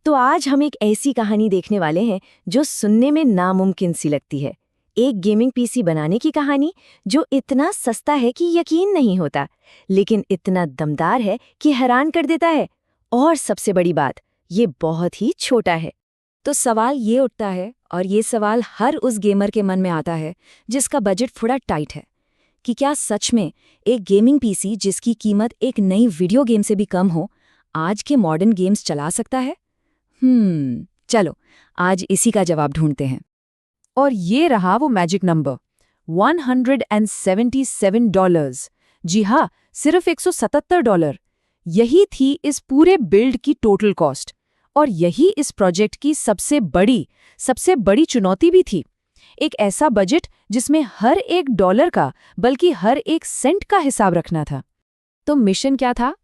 तो आज हम एक ऐसी कहानी देखने वाले हैं जो सुनने में नामुमकिन सी लगती है। एक गेमिंग पीसी बनाने की कहानी जो इतना सस्ता है कि यकीन नहीं होता, लेकिन इतना दमदार है कि हैरान कर देता है। और सबसे बड़ी बात, ये बहुत ही छोटा है। तो सवाल ये उठता है, और ये सवाल हर उस गेमर के मन में आता है जिसका बजट थोड़ा टाइट है, कि क्या सच में एक गेमिंग पीसी जिसकी कीमत एक नई वीडियो गेम से भी कम हो, आज के मॉडर्न गेम्स चला सकता है? चलो आज इसी का जवाब ढूंढते हैं। और ये रहा वो मैजिक नंबर, $177। जी हाँ, सिर्फ $177। यही थी इस पूरे बिल्ड की टोटल कॉस्ट, और यही इस प्रोजेक्ट की सबसे बड़ी चुनौती भी थी। एक ऐसा बजट जिसमें हर एक डॉलर का, बल्कि हर एक सेंट का हिसाब रखना था। तो मिशन क्या था?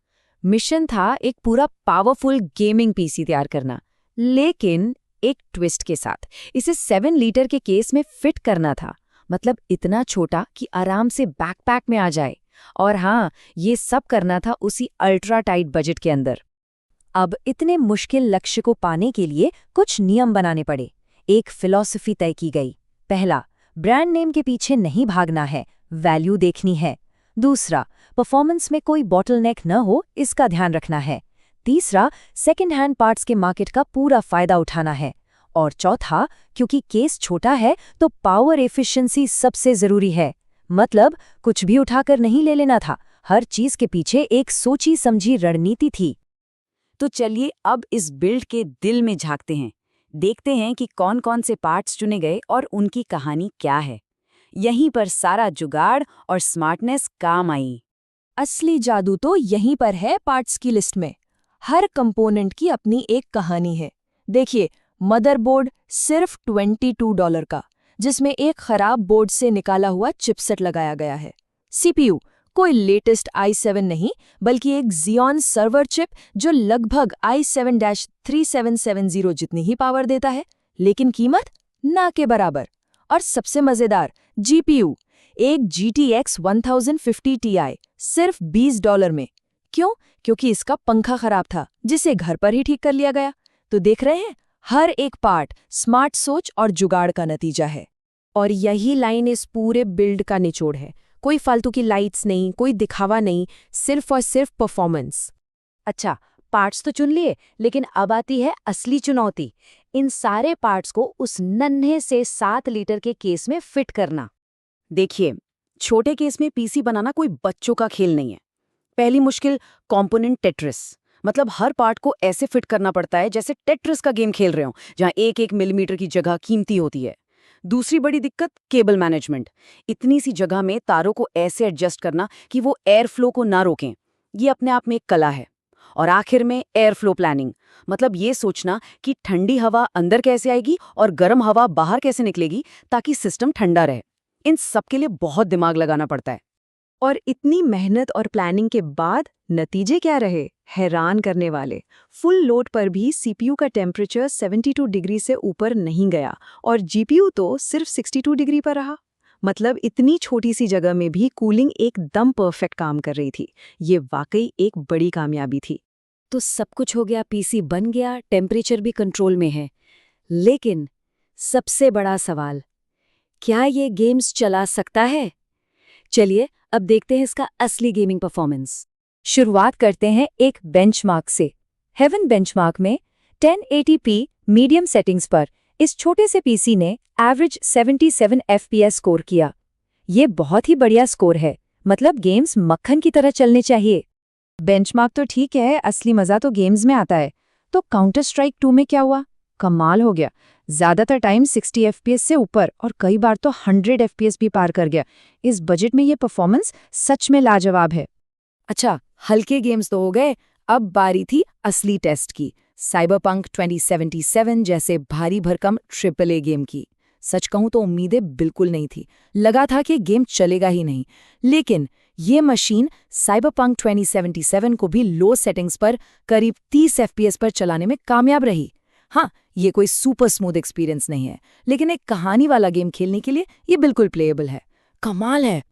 मिशन था एक पूरा पावरफुल गेमिंग पीसी तैयार करना, लेकिन एक ट्विस्ट के साथ। इसे 7 लीटर के केस में फिट करना था, मतलब इतना छोटा कि आराम से बैकपैक में आ जाए। और हाँ, ये सब करना था उसी अल्ट्रा टाइट बजट के अंदर। अब इतने मुश्किल लक्ष्य को पाने के लिए कुछ नियम बनाने पड़े। एक फिलॉसफी तय की गई। पहला, ब्रांड नेम के पीछे नहीं भागना है, वैल्यू देखनी है। दूसरा, परफॉर्मेंस में कोई बॉटलनेक न हो, इसका ध्यान रखना है। तीसरा, सेकेंड हैंड पार्ट्स के मार्केट का पूरा फायदा उठाना है। और चौथा, क्योंकि केस छोटा है तो पावर एफिशिएंसी सबसे जरूरी है। मतलब कुछ भी उठाकर नहीं ले लेना था, हर चीज के पीछे एक सोची समझी रणनीति थी। तो चलिए अब इस बिल्ड के दिल में झांकते हैं, देखते हैं कि कौन कौन से पार्ट्स चुने गए और उनकी कहानी क्या है। यहीं पर सारा जुगाड़ और स्मार्टनेस काम आई। असली जादू तो यहीं पर है, पार्ट्स की लिस्ट में। हर कंपोनेंट की अपनी एक कहानी है। देखिए, मदरबोर्ड सिर्फ $22 का, जिसमें एक खराब बोर्ड से निकाला हुआ चिपसेट लगाया गया है। सीपीयू कोई लेटेस्ट i7 नहीं, बल्कि एक Xeon सर्वर चिप जो लगभग i7-3770 जितनी ही पावर देता है, लेकिन कीमत ना के बराबर। और सबसे मजेदार, जीपीयू एक GTX 1050 Ti सिर्फ $20 में। क्यों? क्योंकि इसका पंखा खराब था, जिसे घर पर ही ठीक कर लिया गया। तो देख रहे हैं, हर एक पार्ट स्मार्ट सोच और जुगाड़ का नतीजा है। और यही लाइन इस पूरे बिल्ड का निचोड़ है। कोई फालतू की लाइट्स नहीं, कोई दिखावा नहीं, सिर्फ और सिर्फ परफॉर्मेंस। अच्छा, पार्ट्स तो चुन लिए, लेकिन अब आती है असली चुनौती। इन सारे पार्ट्स को उस नन्हे से 7 लीटर के केस में फिट करना। देखिए, छोटे केस में पीसी बनाना कोई बच्चों का खेल नहीं है। पहली मुश्किल, कंपोनेंट टेट्रिस। मतलब हर पार्ट को ऐसे फिट करना पड़ता है जैसे टेट्रिस का गेम खेल रहे हो, जहां 1-1 मिलीमीटर की जगह कीमती होती है। दूसरी बड़ी दिक्कत, केबल मैनेजमेंट। इतनी सी जगह में तारों को ऐसे एडजस्ट करना कि वो एयर फ्लो को ना रोकें। ये अपने आप में एक कला है। और आखिर में एयर फ्लो प्लानिंग, मतलब ये सोचना कि ठंडी हवा अंदर कैसे आएगी और गर्म हवा बाहर कैसे निकलेगी ताकि सिस्टम ठंडा रहे। इन सब के लिए बहुत दिमाग लगाना पड़ता है। और इतनी मेहनत और प्लानिंग के बाद नतीजे क्या रहे? हैरान करने वाले। फुल लोड पर भी सीपीयू का टेम्परेचर 72 डिग्री से ऊपर नहीं गया, और जीपीयू तो सिर्फ 62 डिग्री पर रहा। मतलब इतनी छोटी सी जगह में भी कूलिंग एकदम परफेक्ट काम कर रही थी। ये वाकई एक बड़ी कामयाबी थी। तो सब कुछ हो गया, पीसी बन गया, टेम्परेचर भी कंट्रोल में है। लेकिन सबसे बड़ा सवाल, क्या ये गेम्स चला सकता है? चलिए अब देखते हैं इसका असली गेमिंग परफॉर्मेंस। शुरुआत करते हैं एक बेंचमार्क से। हेवन बेंचमार्क में 1080p मीडियम सेटिंग्स पर इस छोटे से पीसी ने एवरेज 77 FPS स्कोर किया। ये बहुत ही बढ़िया स्कोर है, मतलब गेम्स मक्खन की तरह चलने चाहिए। बेंचमार्क तो ठीक है, असली मजा तो गेम्स में आता है। तो काउंटर स्ट्राइक 2 में क्या हुआ? कमाल हो गया। ज्यादातर टाइम 60 FPS से ऊपर, और कई बार तो 100 FPS भी पार कर गया। इस बजट में ये परफॉर्मेंस सच में लाजवाब है। अच्छा, हल्के गेम्स तो हो गए, अब बारी थी असली टेस्ट की। साइबरपंक 2077 जैसे भारी भरकम AAA गेम की। सच कहूं तो उम्मीदें बिल्कुल नहीं थी। लगा था कि गेम चलेगा ही नहीं। लेकिन ये मशीन साइबरपंक 2077 को भी लो सेटिंग्स पर करीब 30 FPS पर चलाने में कामयाब रही। हाँ, ये कोई सुपर स्मूथ एक्सपीरियंस नहीं है, लेकिन एक कहानी वाला गेम खेलने के लिए ये बिल्कुल प्लेएबल है। कमाल है।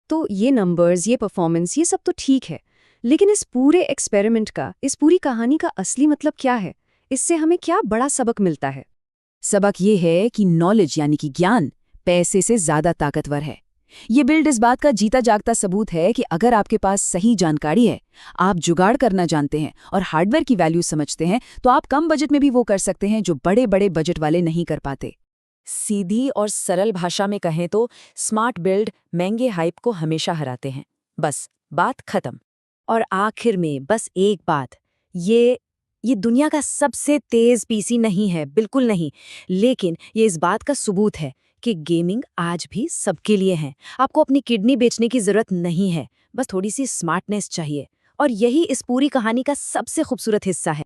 तो ये नंबर्स, ये परफॉर्मेंस, ये सब तो ठीक है, लेकिन इस पूरे एक्सपेरिमेंट का, इस पूरी कहानी का असली मतलब क्या है? इससे हमें क्या बड़ा सबक मिलता है? सबक ये है कि नॉलेज यानी कि ज्ञान पैसे से ज्यादा ताकतवर है। ये बिल्ड इस बात का जीता जागता सबूत है कि अगर आपके पास सही जानकारी है, आप जुगाड़ करना जानते हैं और हार्डवेयर की वैल्यू समझते हैं, तो आप कम बजट में भी वो कर सकते हैं जो बड़े बड़े बजट वाले नहीं कर पाते। सीधी और सरल भाषा में कहें तो स्मार्ट बिल्ड महंगे हाइप को हमेशा हराते हैं। बस बात खत्म। और आखिर में बस एक बात, ये दुनिया का सबसे तेज पीसी नहीं है, बिल्कुल नहीं, लेकिन ये इस बात का सबूत है कि गेमिंग आज भी सबके लिए है। आपको अपनी किडनी बेचने की जरूरत नहीं है, बस थोड़ी सी स्मार्टनेस चाहिए। और यही इस पूरी कहानी का सबसे खूबसूरत हिस्सा है।